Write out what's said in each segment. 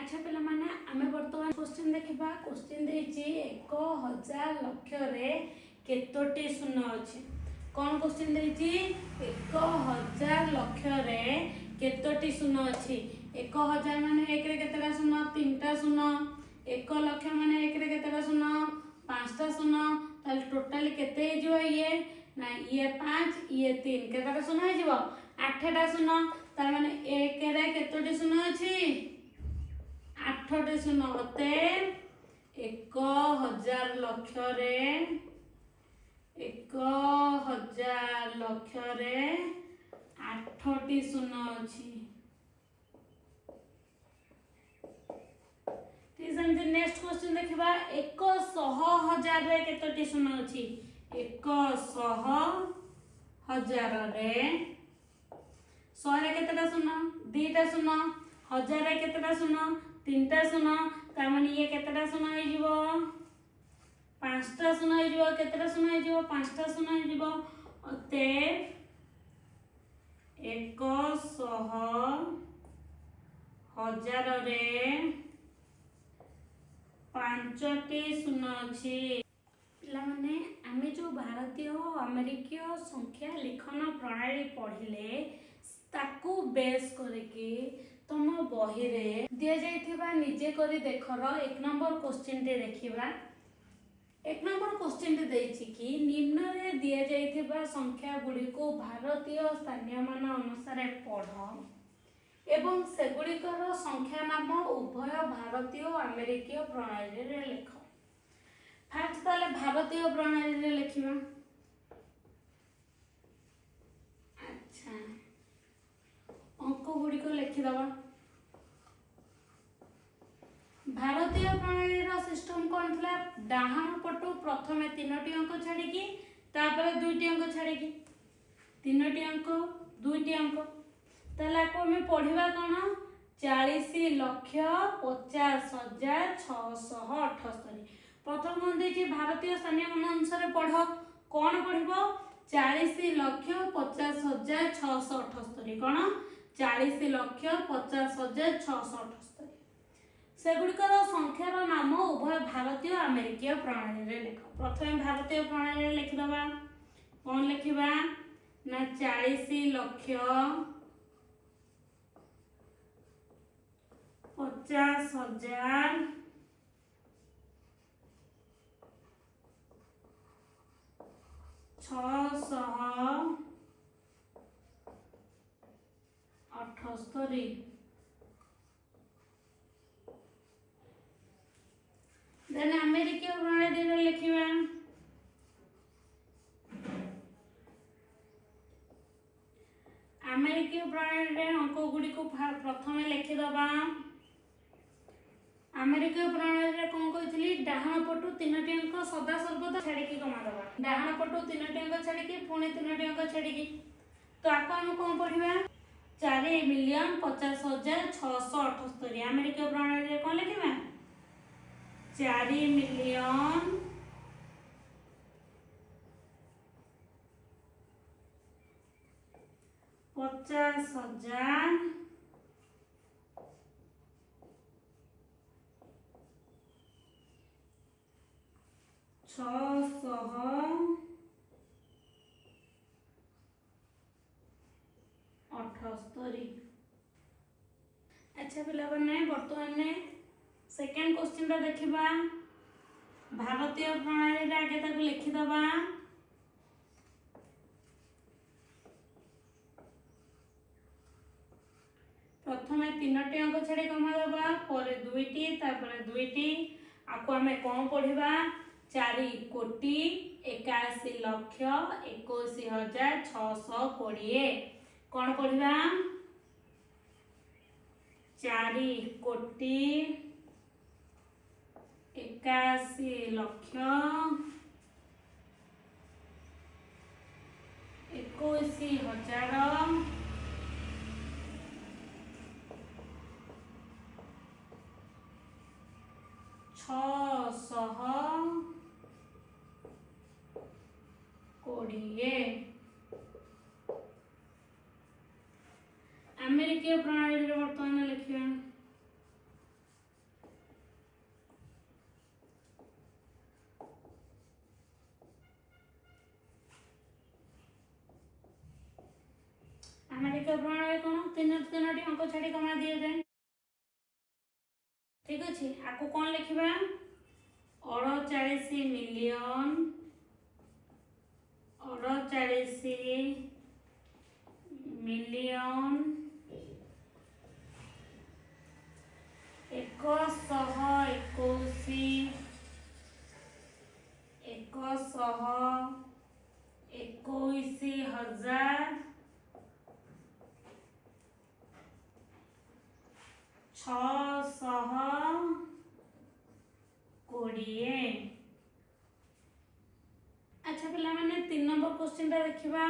अच्छा पे आम बर्तमान क्वेश्चन देखा क्वेश्चन देती 1000 लक्ष केतोटी शून्य अच्छी कौन क्वेश्चन देती 1000 लक्ष केतोटी शून्य अच्छी 1000 मान एक केतटा शून्य 3टा शून्य 1 लक्ष मान एक केतटा शून्य 5टा शून्य टोटाली केते ये ना ये 5 ये 3 केतटा शून्य हो 8टा शून्य तार माने एक रे केतोटी शून्य अच्छी 8टी शून्य अते 1000 लक्ष 1000 लक्ष 8टी शून्य अच्छी नेक्स्ट क्वेश्चन देखा 100,000 रे केतोटी शून्य अच्छी 100,000 रे 100 रे केतटा शून्य 2टा शून्य 1000 रे केतटा शून्य 3टा शून्य तार माने ये केतटा शून्य हो जिवो 5टा शून्य हो जिवो केतटा शून्य हो जिवो 5टा शून्य हो जिवो अते 100,000 रे 5टी शून्य अछि पिला माने आमे जो भारतीय अमेरिकीय संख्या लिखन प्रणाली पढ़िले ताकू बेस करके तुम बही रे दिया जाइथिबा निजे करी देखर 1 नंबर क्वेश्चन टे देखिबा 1 नंबर क्वेश्चन टे देछि कि निम्न रे दिया जाइथिबा संख्या गुडी को भारतीय स्थानीय मान अनुसार पढ़ एवं सेगुड़िकर संख्या नाम उभय भारतीय और अमेरिकीय प्रणाली रे लिख फास्ट ताले भारतीय प्रणाली रे लिखिबा अच्छा अंक गुडी को लिखि दबा भारतीय प्रणाली रो सिस्टम कोन थला डाहाण पटु प्रथमे 3टी अंक छाडी की तापर 2टी अंक छाडी की 3टी अंक 2टी अंक ताला को हमें पढ़िबा कोन 40,50,678 प्रथम कोन देछि भारतीय स्थानीय मान अनुसार पढ़ कोन पढ़िबो 40,50,678 कोन 40,50,678 सेगुड़िकर संख्यार नाम उभय भारतीय अमेरिकीय प्रणाली रे लिख प्रथम भारतीय प्रणाली रे लिखि दबा कोन लिखिबा ना 40,50,678 देन अमेरिकीय प्रणाली रे लिखिबा अमेरिकीय प्रणाली रे अंक गुडी को प्रथमे लिखि दबा अमेरिकीय प्रणाली रे कोन कहितली डाहाण पटु 3टी अंक सदा सर्वदा छाडी की कमा दबा डाहाण पटु 3टी अंक छाडी की पुणी 3टी अंक छाडी की तो आको हम कोन पढिबा 4,50,678 अमेरिकीय प्रणाली रे कोन लिखिबा 4,50,000 678 अच्छा पिला बने वर्तमान सेकेंड क्वेश्चन रा देखिबा भारतीय प्रणाली रे आगे ताको लिखि दबा प्रथमे 3टी अंक छाडी कमा दबा परे 2टी तापर 2टी आको हमें कोन पढिबा 4,81,21,620 कोन पढिबा 4,81,21,000 620 अमेरिकीय प्रणाली रे वर्तमान लिखिबा ଆମେରିକୀୟ ପ୍ରଣାଳୀ କ'ଣ ତିନୋଟି ଅଙ୍କ ଛାଡ଼ି କମା ଦିଆଯାଏ। ଠିକ ଅଛି, ଆକୁ କ'ଣ ଲେଖିବା 48 ମିଲିୟନ 48 ମିଲିୟନ 1,21,620। अच्छा पिला माने 3 नंबर क्वेश्चन टा देखिबा।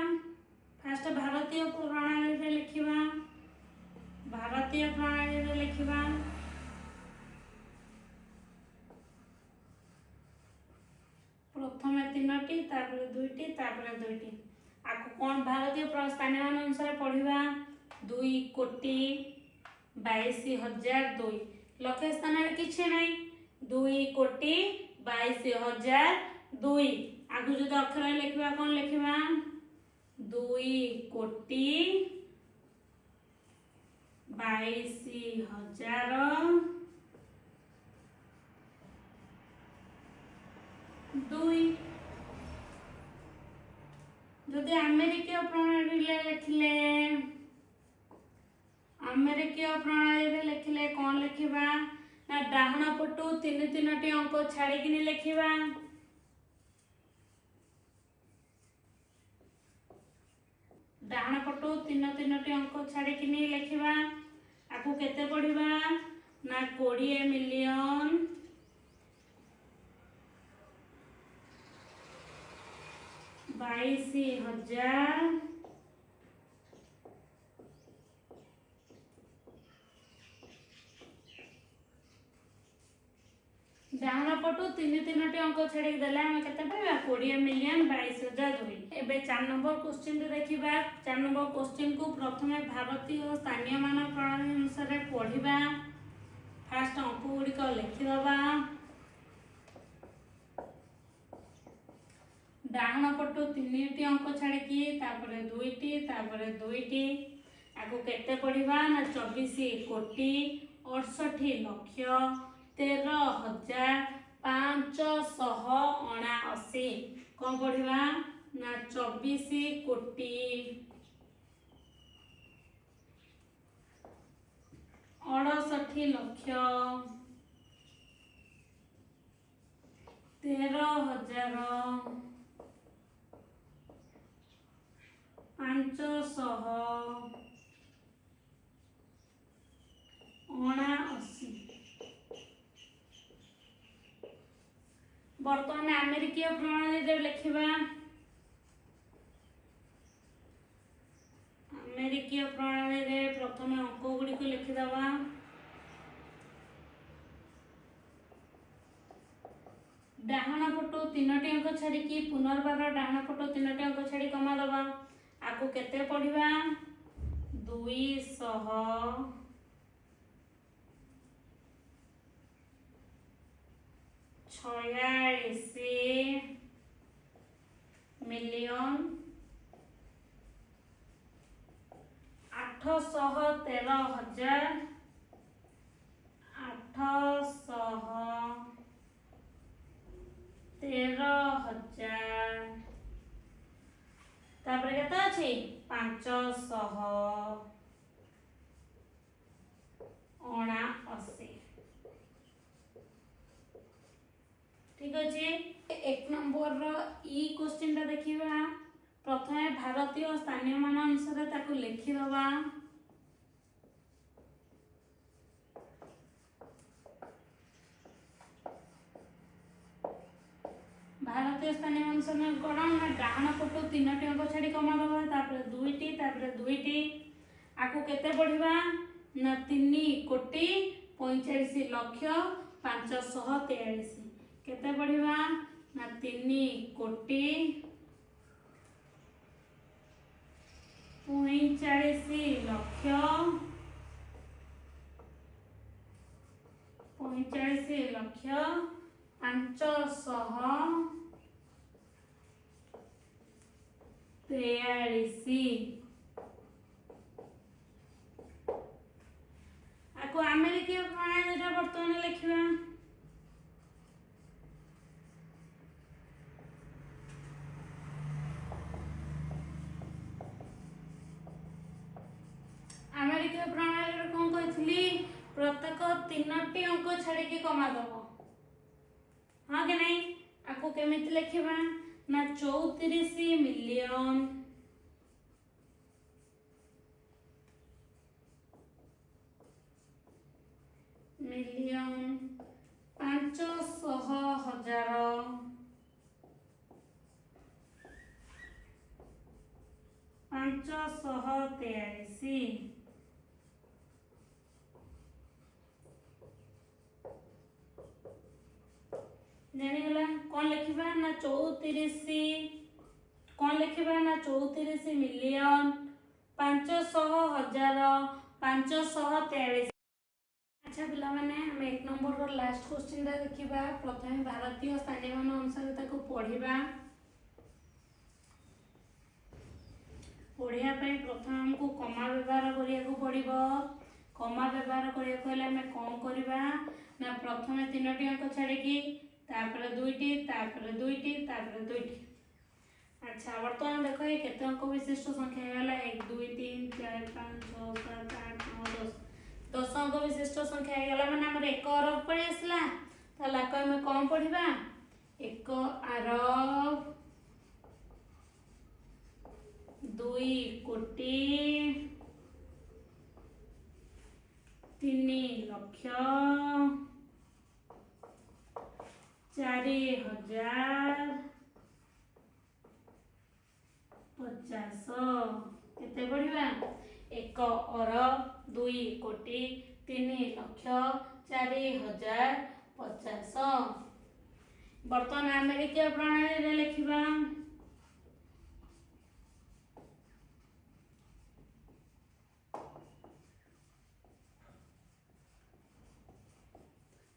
फास्ट भारतीय प्रणाली रे लिखिबा, भारतीय प्रणाली रे लिखिबा। प्रथमे 3टी तापर 2टी तापर 2टी। आको कोन भारतीय स्थानीय मान अनुसार पढ़िबा 2,22,002। लक्ष्य स्थान रे किछि नै 2,22,002। आगु जो अक्षर लिखिबा कोन लिखिबा 2,22,002। जदि अमेरिकीय प्रणाली रे लिखले कोन लिखिबा ना डाहण पटु 3टी अंक छाड़ी किने लिखिबा। डाहण पटु 3टी अंक छाड़ी किने लिखिबा। आकु केते पढ़िबा ना 20 मिलियन 22,000 डाहण पटु 3टी अंक छाड़ी देला हम केते पाइबा 20 मिलियन 22,002। एबे 4 नंबर क्वेश्चन रे देखिबा। 4 नंबर क्वेश्चन को प्रथमे भारतीय स्थानीय मान प्रणाली अनुसार पढ़िबा। फास्ट अंक गुडी को लिखि दबा। डाहण पटु 3टी अंक छाड़ी की तापरे 2टी तापरे 2टी। आगु केते पढ़िबा ना 24,60,13,579। कौन पढ़िबा ना 24,13,579। बर्तमान अमेरिकीय प्रणाली रे लिखिबा। अमेरिकीय प्रणाली रे प्रथमे अंक गुडी को लिखि दबा। डाहण पटु 3टी अंक छाड़ी की पुनर्बार डाहण पटु 3टी अंक छाड़ी कमा दबा। आकु केते पढ़िबा 246 मिलियन 813,000 तापर केते अछि 579। ठीक अछि। 1 नंबर रो ई क्वेश्चन ता देखिबा। प्रथमे भारतीय स्थानीय मान अनुसार ताको लिखि दबा। भारतीय स्थानीय अनुसार कोन ना डाहण पटु 3टी अंक छाड़ी कमा दबा। तापर 2टी तापर 2टी। आकु केते पढ़िबा ना 3,45,05,43। केते पढ़िबा ना 3,45,05,43। ताको अमेरिकीय प्रणाली रे वर्तमान लिखिबा अमेरिकीय प्रणाली रे कोन कहथली प्रत्येक 3टी अंक छाड़ी के कमा दबो हां के नहीं आको केमिति लिखिबा ना 34 मिलियन मिलियन 500,000 543 जानिगला कौन लिखिबा ना 34 कौन लिखिबा ना 34 मिलियन 500,000 543। अच्छा पिला माने हम 1 नंबर रो लास्ट क्वेश्चन दा देखिबा प्रथम भारतीय स्थानीय मान अनुसार ताको पढ़िबा पढ़िया पे प्रथम हमको कमा व्यवहार करिया को पड़िबो कमा व्यवहार करिया को हमें कौन करबा ना प्रथम 3टी अंक छाड़ी की तापर 2टी तापर 2टी तापर 2टी। अच्छा वर्तमान देखो ये केते अंक विशिष्ट संख्या हैला 1 2 3 4 5 6 7 8 9 10 10 अंक विशिष्ट संख्या हैला माने हमर 1 अरब पड़े आसला ताला को हमें कौन पढ़िबा 1 अरब 2 कोटी 3 लक्ष 4,000 50 केते पढ़िबा 1 अरब 2 कोटी 3 लक्ष 4,000 50। वर्तमान अमेरिकीय प्रणाली रे लिखिबा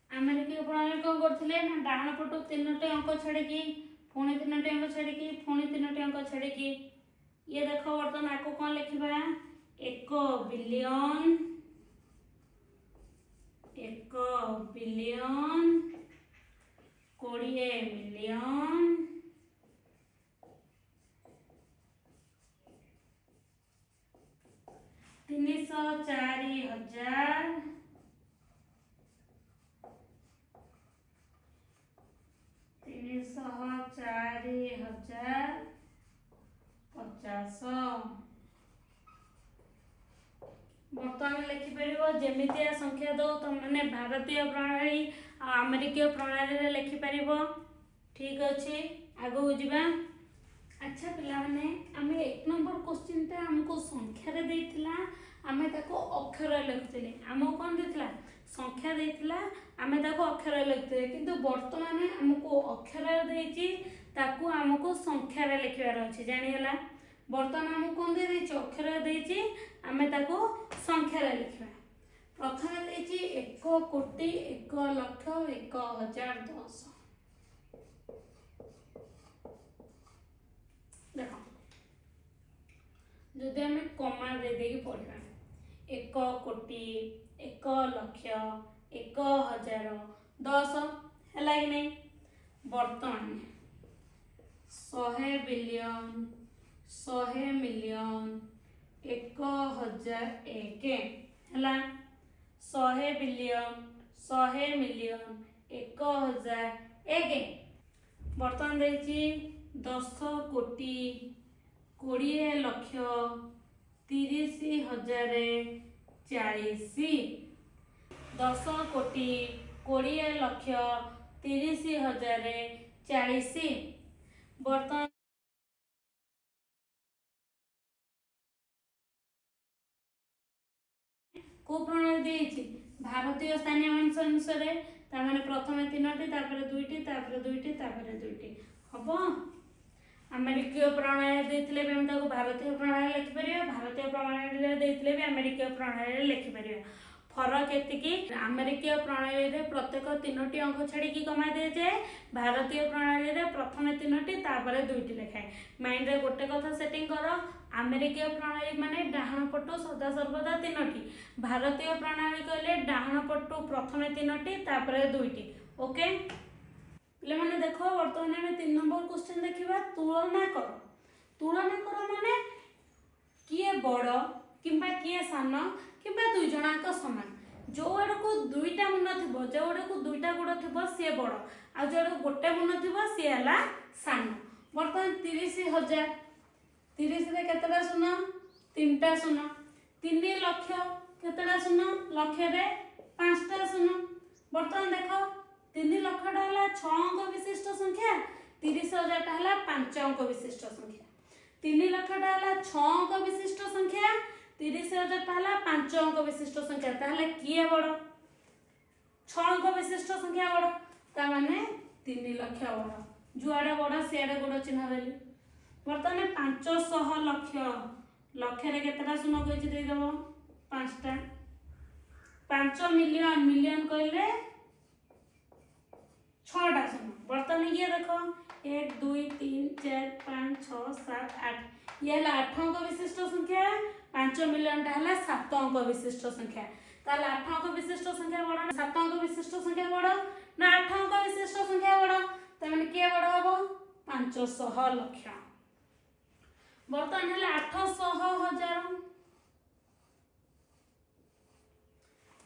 अमेरिकीय प्रणाली कौन करथिले ना डाहाण पटो 3टी अंक छाड़ी की पुणी 3टी अंक छाड़ी की पुणी 3टी अंक छाड़ी की ये देखो वर्तमान आको कौन लिखिबा 1 बिलियन 20 मिलियन 304,000 304,050। बर्तमान लिखिपर जमितिया संख्या दो तुम मैंने भारतीय प्रणाली अमेरिकीय प्रणाली रे लिखिपर ठीक अच्छे आगो जावा। अच्छा पिला माने आमे 1 नंबर क्वेश्चन ता हमको संख्या रे देथिला आमे ताको अक्षर लिखथिले हमको कोन देथिला संख्या देथिला आमे ताको अक्षर लिखथिले किंतु वर्तमान हमको अक्षर देछि ताको हमको संख्या रे लिखिबार अछि जानि हला वर्तमान हमको कोन दे देछि अक्षर देछि आमे ताको संख्या रे लिखबा प्रथम देछि 1 कोटी 1 लक्ष 1,010 देखो जदि हमें कमा दे देगी पढ़ा 1 कोटी 1 लक्ष 1,010 है कि नहीं वर्तमान 100 बिलियन 100 मिलियन 1,001 है 100 बिलियन 100 मिलियन 1,001 वर्तमान देखिए 10 कोटी 20 लक्ष 30,040 10 कोटी 20 लक्ष 30,040 वर्तमान को प्रणाली देछि भारतीय स्थानीय मानक अनुसार तामाने प्रथमे 3टी तापर 2टी तापर 2टी तापर 2टी हबो अमेरिकीय प्रणाली देथिले भी हम ताको भारतीय प्रणाली लिखि परियो भारतीय प्रणाली रे देथिले भी अमेरिकीय प्रणाली लिखि परियो फरक एतिकी अमेरिकीय प्रणाली रे प्रत्येक 3टी अंक छाड़ी कमाई दे जाए, भारतीय प्रणाली रे प्रथम 3टी तापर 2टी लेखाए। माइंड रे गोटे कथा सेटिंग कर, अमेरिकीय प्रणाली माने डाहाण पटु सदा सर्वदा 3टी, भारतीय प्रणाली कहले डाहाण पटु प्रथम 3टी तापर 2टी। ओके पिले माने देखो वर्तमान में 3 नंबर क्वेश्चन देखिबा, तुलना कर। तुलना कर माने किए बड़ किंबा किए सान किंबा दुई जणांक समान। जो आड़ को दुईटा मुन थी, जो आड़ को दुईटा गोड़ थी सी बड़, आ जो आड़ गोटे मुन थी सी है सान। बर्तमान 30,000, 30 रे केतटा शून्य, 3टा शून्य, 3 लाख केतटा शून्य, लक्ष रे 5टा शून्य। बर्तमान देख 3 लाखटा है 6 अंक विशिष्ट संख्या, 30,000 टा है 5 अंक विशिष्ट संख्या। 3 लाखटा है 6 अंक विशिष्ट संख्या, 30,000 टा है 5 अंक विशिष्ट संख्या। ताहले किए बड़? 6 अंक विशिष्ट संख्या बड़, ता माने 3 लाख बड़। जुआड़े बड़ सियाड़े गोड़ चिन्ह देली। बर्तमान 500 लक्ष, लक्ष रे केतटा शून्य कहिछि देई देबो 5टा। 5 मिलियन, मिलियन कहले 6टा शून्य। बर्तमान ये देखो 1 2 3 4 5 6 7 8, ये 8 अंक विशिष्ट संख्या। 5 मिलियन टा है 7 अंक विशिष्ट संख्या। ताले 8 अंक विशिष्ट संख्या बड़ ना 7 अंक विशिष्ट संख्या बड़ ना 8 अंक विशिष्ट संख्या बड़? तमाने के बड़ हबो? 500 लक्ष। बर्तमान है 800,000,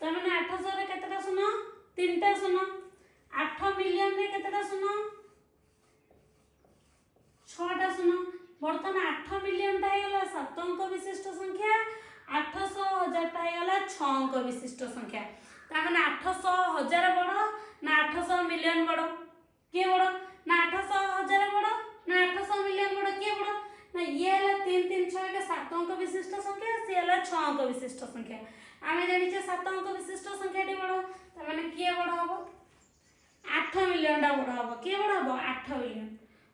तमाने 800 रे केतटा शून्य, 3टा शून्य। 8 मिलियन रे केतटा शून्य, 6टा शून्य। बर्तमान 8 मिलियन टा है 7 अंक विशिष्ट संख्या, 800,000 टा है 6 अंक विशिष्ट संख्या। तामाने 800,000 बड़ ना 800 मिलियन बड़? के बड़? ना 800,000 बड़ ना 800 मिलियन बड़? के बड़? ना ये है 3 3 6 के 7 अंक विशिष्ट संख्या, से है 6 अंक विशिष्ट संख्या। आमे जानिछे 7 अंक विशिष्ट संख्या टी बड़, तामाने के बड़ हबो? 8 मिलियन टा बड़ हबो। के बड़ हबो? 8 मिलियन।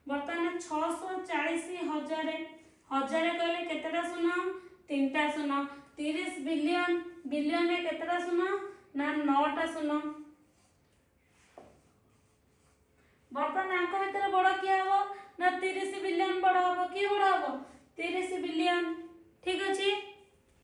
बर्तमान 640,000, 1000 कहले केतटा शून्य, 3टा शून्य। 30 बिलियन, बिलियन रे केतटा शून्य ना 9टा शून्य। बर्तमान आंक भितर बड़ किए हबो ना 30 बिलियन बड़ हबो। के बड़ हबो? 30 बिलियन। ठीक अछि।